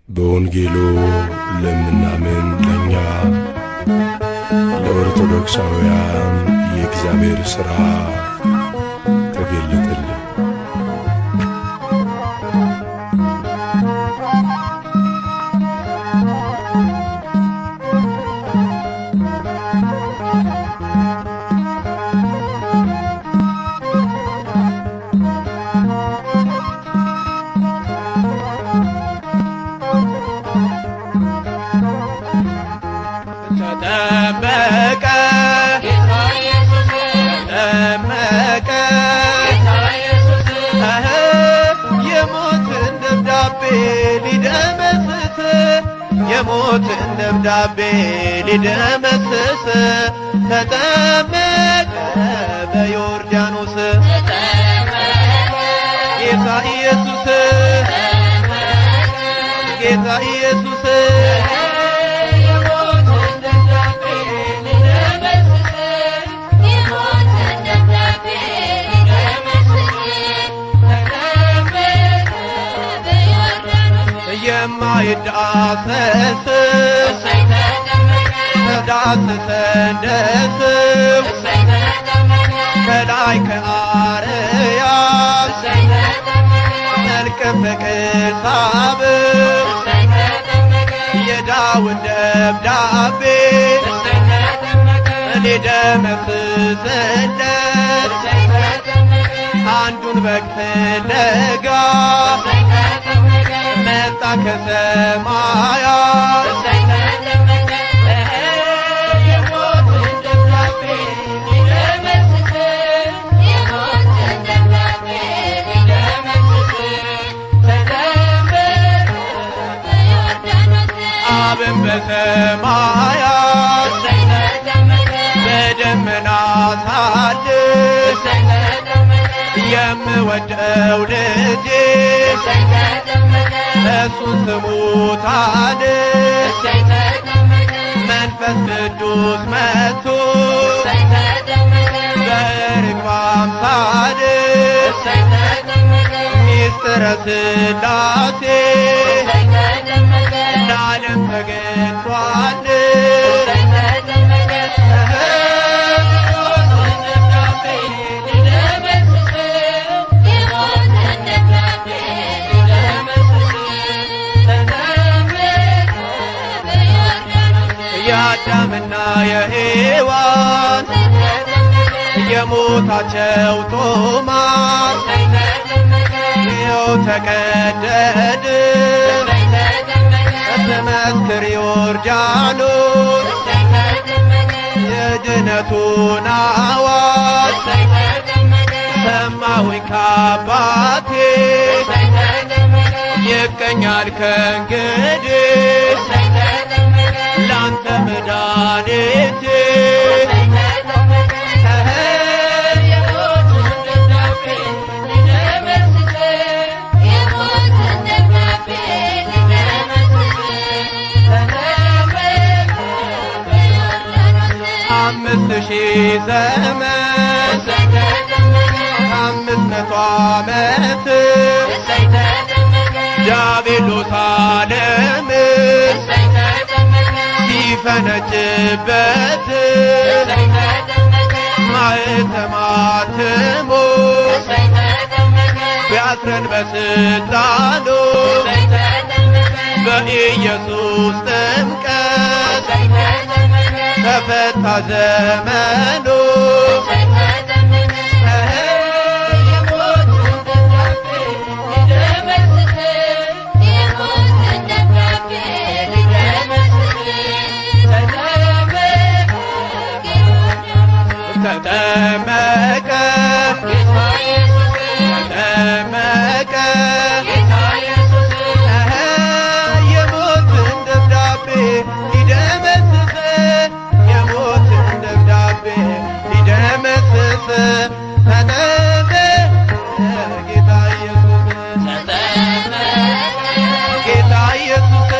በወንጌሉ ለምናምን ለኛ ለኦርቶዶክሳውያን የእግዚአብሔር ሥራ ተገለጠልን። ተጠመቀ ጌታ ኢየሱስ ተጠመቀ ጌታ ኢየሱስ የሞትን ደብዳቤ ሊደመስስ የሞትን ደብዳቤ ሊደመስስ ተጠመቀ በዮርዳኖስ ጌታ ኢየሱስ ጌታ ኢየሱስ የማይዳሰስ ተዳስሰን ደስም ከላይ ከአርያም መልከ ፍቅር ሳብም የዳዊት ደብዳቤ ሊደመስስለት አንዱን በግ ፍለጋ መጣ ከሰማያት የሞትን ደብዳቤ ሊደመስስ ተጠመቀ በዮርዳኖስ አብን በሰማያት በደመና ሳድር የምወደው ልጄ እሱን ስሙታን መንፈስ ቅዱስ መጥቶ በርግብ አምሳል ሚስጥረ ሥላሴ ለዓለም ተገልጧል። የአዳምና የሔዋን የሞታቸው ጦማር ይኸው ተቀደደ በመስክር ዮርዳኖስ የድነቱን አዋጅ ሰማሁኝ ከአባቴ ይገኛል ከእንግዲህ ላንተ መድኃኒቴ አምስት ሺህ ዘመን 500 ዓመት ዲያብሎስ ዓለምን ሲፈነጭበት ማኅተማትሞ ቢያስረን በስልጣኑ በኢየሱስ ጥምቀት ተፈታ ዘመኑ ተጠመቀ ተጠመቀ የሞትን ደብዳቤ ሊደመስስ የሞትን ደብዳቤ ሊደመስስ ተጠመቀ ጌታ ኢየሱስ ጌታ ኢየሱስ